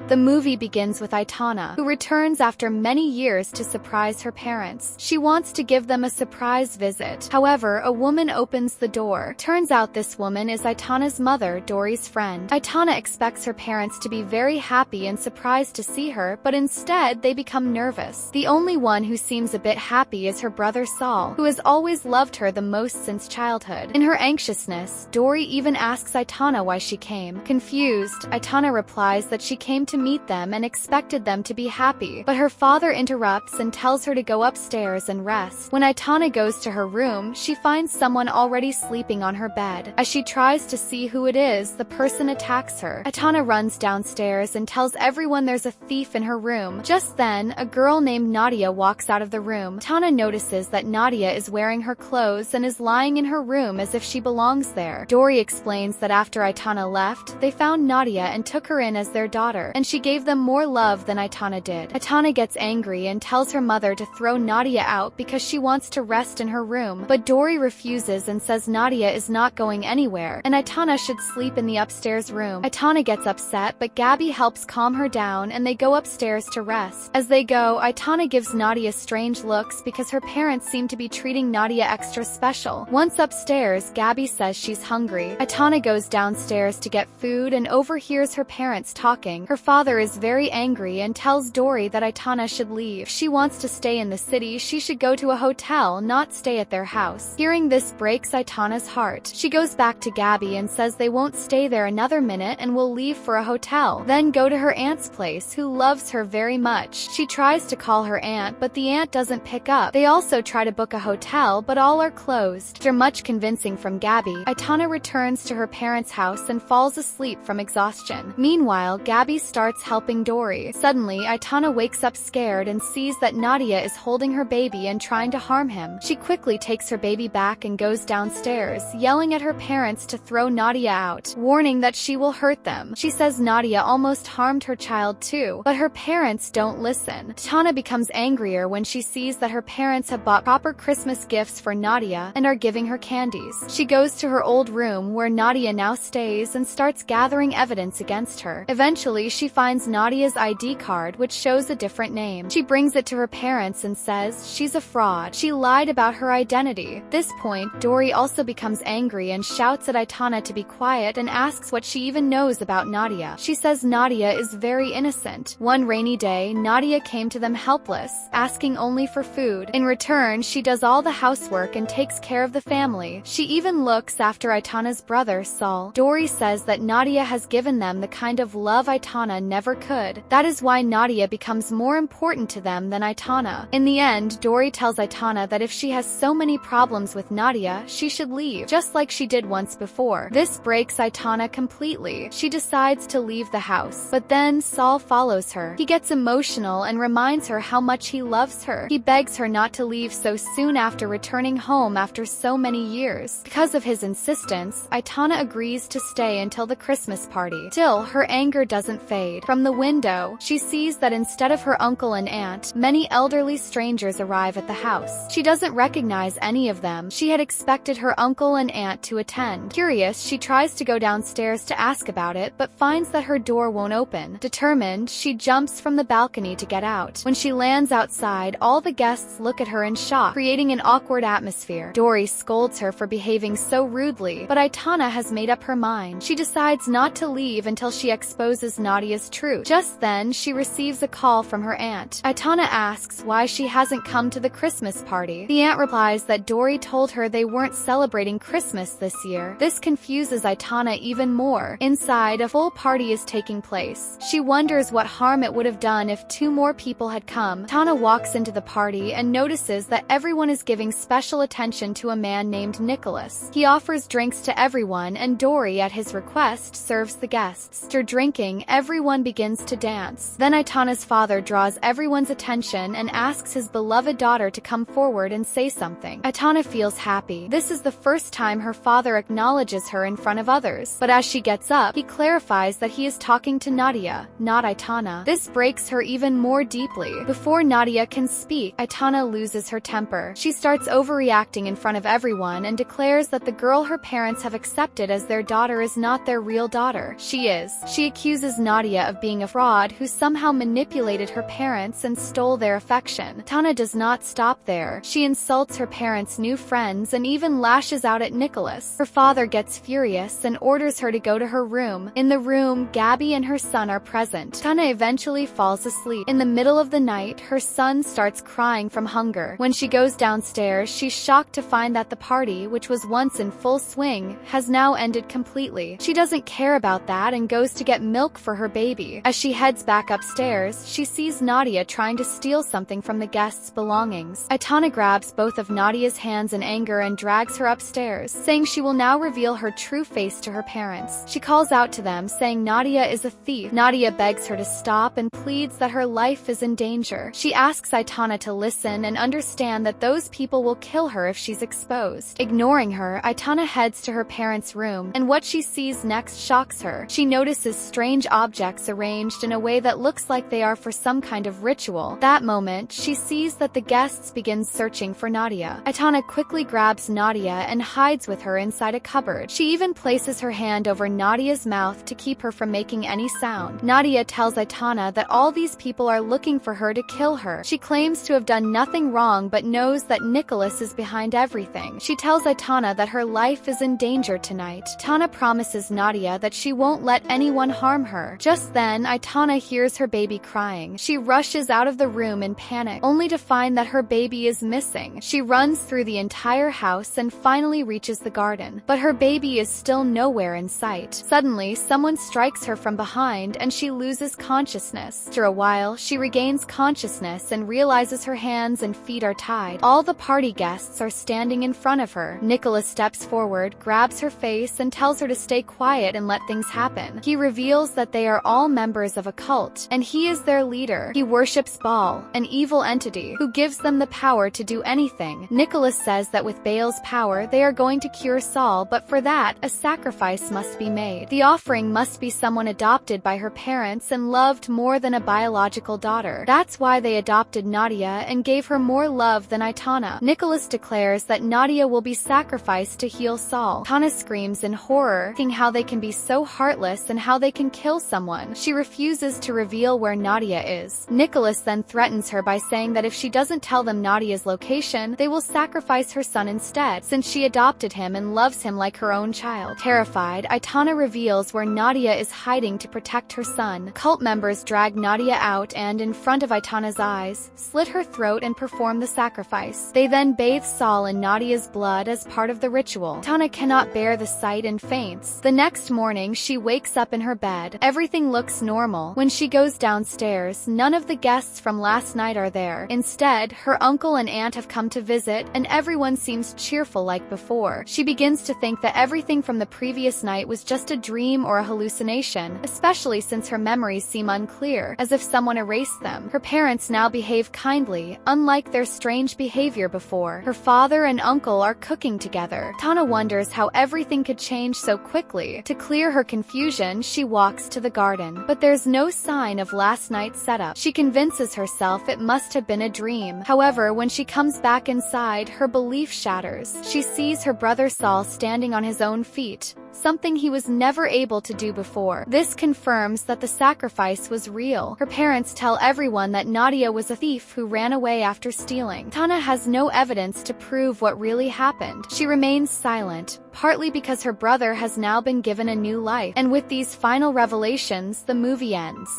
The movie begins with Atiana, who returns after many years to surprise her parents. She wants to give them a surprise visit. However, a woman opens the door. Turns out this woman is Atiana's mother, Dory's friend. Atiana expects her parents to be very happy and surprised to see her, but instead they become nervous. The only one who seems a bit happy is her brother Saul, who has always loved her the most since childhood. In her anxiousness, Dory even asks Atiana why she came. Confused, Atiana replies that she came to meet them and expected them to be happy, but her father interrupts and tells her to go upstairs and rest. When Atiana goes to her room, she finds someone already sleeping on her bed. As she tries to see who it is, the person attacks her. Atiana runs downstairs and tells everyone there's a thief in her room. Just then, a girl named Nadia walks out of the room. Atiana notices that Nadia is wearing her clothes and is lying in her room as if she belongs there. Dory explains that after Atiana left, they found Nadia and took her in as their daughter, and she gave them more love than Atiana did. Atiana gets angry and tells her mother to throw Nadia out because she wants to rest in her room, but Dory refuses and says Nadia is not going anywhere, and Atiana should sleep in the upstairs room. Atiana gets upset, but Gabby helps calm her down and they go upstairs to rest. As they go, Atiana gives Nadia strange looks because her parents seem to be treating Nadia extra special. Once upstairs, Gabby says she's hungry. Atiana goes downstairs to get food and overhears her parents talking. Her father is very angry and tells Dory that Atiana should leave. If she wants to stay in the city, she should go to a hotel, not stay at their house. Hearing this breaks Atiana's heart. She goes back to Gabby and says they won't stay there another minute and will leave for a hotel, then go to her aunt's place, who loves her very much. She tries to call her aunt, but the aunt doesn't pick up. They also try to book a hotel, but all are closed. After much convincing from Gabby, Atiana returns to her parents' house and falls asleep from exhaustion. Meanwhile, Gabby starts helping Dory. Suddenly, Atiana wakes up scared and sees that Nadia is holding her baby and trying to harm him. She quickly takes her baby back and goes downstairs, yelling at her parents to throw Nadia out, warning that she will hurt them. She says Nadia almost harmed her child too, but her parents don't listen. Atiana becomes angrier when she sees that her parents have bought proper Christmas gifts for Nadia and are giving her candies. She goes to her old room where Nadia now stays and starts gathering evidence against her. Eventually, she finds Nadia's ID card, which shows a different name. She brings it to her parents and says she's a fraud. She lied about her identity. At this point, Dory also becomes angry and shouts at Atiana to be quiet and asks what she even knows about Nadia. She says Nadia is very innocent. One rainy day, Nadia came to them helpless, asking only for food. In return, she does all the housework and takes care of the family. She even looks after Atiana's brother, Saul. Dory says that Nadia has given them the kind of love Atiana never could. That is why Nadia becomes more important to them than Atiana. In the end, Dory tells Atiana that if she has so many problems with Nadia, she should leave, just like she did once before. This breaks Atiana completely. She decides to leave the house, but then Saul follows her. He gets emotional and reminds her how much he loves her. He begs her not to leave so soon after returning home after so many years. Because of his insistence, Atiana agrees to stay until the Christmas party. Still, her anger doesn't fade. From the window, she sees that instead of her uncle and aunt, many elderly strangers arrive at the house. She doesn't recognize any of them. She had expected her uncle and aunt to attend. Curious, she tries to go downstairs to ask about it, but finds that her door won't open. Determined, she jumps from the balcony to get out. When she lands outside, all the guests look at her in shock, creating an awkward atmosphere. Dory scolds her for behaving so rudely, but Atiana has made up her mind. She decides not to leave until she exposes Nadia's truth. Just then, she receives a call from her aunt. Atiana asks why she hasn't come to the Christmas party. The aunt replies that Dory told her they weren't celebrating Christmas this year. This confuses Atiana even more. Inside, a full party is taking place. She wonders what harm it would have done if 2 more people had come. Atiana walks into the party and notices that everyone is giving special attention to a man named Nicholas. He offers drinks to everyone, and Dory, at his request, serves the guests. After drinking, everyone begins to dance. Then Atiana's father draws everyone's attention and asks his beloved daughter to come forward and say something. Atiana feels happy. This is the first time her father acknowledges her in front of others. But as she gets up, he clarifies that he is talking to Nadia, not Atiana. This breaks her even more deeply. Before Nadia can speak, Atiana loses her temper. She starts overreacting in front of everyone and declares that the girl her parents have accepted as their daughter is not their real daughter. She is. She accuses Nadia Nadia of being a fraud who somehow manipulated her parents and stole their affection. Tana does not stop there. She insults her parents' new friends and even lashes out at Nicholas. Her father gets furious and orders her to go to her room. In the room, Gabby and her son are present. Tana eventually falls asleep. In the middle of the night, her son starts crying from hunger. When she goes downstairs, she's shocked to find that the party, which was once in full swing, has now ended completely. She doesn't care about that and goes to get milk for her baby. As she heads back upstairs, she sees Nadia trying to steal something from the guests' belongings. Atiana grabs both of Nadia's hands in anger and drags her upstairs, saying she will now reveal her true face to her parents. She calls out to them, saying Nadia is a thief. Nadia begs her to stop and pleads that her life is in danger. She asks Atiana to listen and understand that those people will kill her if she's exposed. Ignoring her, Atiana heads to her parents' room, and what she sees next shocks her. She notices strange objects arranged in a way that looks like they are for some kind of ritual. That moment, she sees that the guests begin searching for Nadia. Atiana quickly grabs Nadia and hides with her inside a cupboard. She even places her hand over Nadia's mouth to keep her from making any sound. Nadia tells Atiana that all these people are looking for her to kill her. She claims to have done nothing wrong but knows that Nicholas is behind everything. She tells Atiana that her life is in danger tonight. Tana promises Nadia that she won't let anyone harm her. Just then, Atiana hears her baby crying. She rushes out of the room in panic, only to find that her baby is missing. She runs through the entire house and finally reaches the garden, but her baby is still nowhere in sight. Suddenly, someone strikes her from behind and she loses consciousness. After a while, she regains consciousness and realizes her hands and feet are tied. All the party guests are standing in front of her. Nicholas steps forward, grabs her face, and tells her to stay quiet and let things happen. He reveals that they are all members of a cult, and he is their leader. He worships Baal, an evil entity, who gives them the power to do anything. Nicholas says that with Baal's power, they are going to cure Saul, but for that, a sacrifice must be made. The offering must be someone adopted by her parents and loved more than a biological daughter. That's why they adopted Nadia and gave her more love than Atiana. Nicholas declares that Nadia will be sacrificed to heal Saul. Tana screams in horror, thinking how they can be so heartless and how they can kill someone. She refuses to reveal where Nadia is. Nicholas then threatens her by saying that if she doesn't tell them Nadia's location, they will sacrifice her son instead, since she adopted him and loves him like her own child. Terrified, Atiana reveals where Nadia is hiding to protect her son. Cult members drag Nadia out and, in front of Atiana's eyes, slit her throat and perform the sacrifice. They then bathe Saul in Nadia's blood as part of the ritual. Tana cannot bear the sight and faints. The next morning, she wakes up in her bed. Everything looks normal. When she goes downstairs, none of the guests from last night are there. Instead, her uncle and aunt have come to visit, and everyone seems cheerful like before. She begins to think that everything from the previous night was just a dream or a hallucination, especially since her memories seem unclear, as if someone erased them. Her parents now behave kindly, unlike their strange behavior before. Her father and uncle are cooking together. Tana wonders how everything could change so quickly. To clear her confusion, she walks to the garden, but there's no sign of last night's setup. She convinces herself it must have been a dream. However, when she comes back inside, her belief shatters. She sees her brother Saul standing on his own feet, something he was never able to do before. This confirms that the sacrifice was real. Her parents tell everyone that Nadia was a thief who ran away after stealing. Tana has no evidence to prove what really happened. She remains silent, partly because her brother has now been given a new life. And with these final revelations, the movie ends.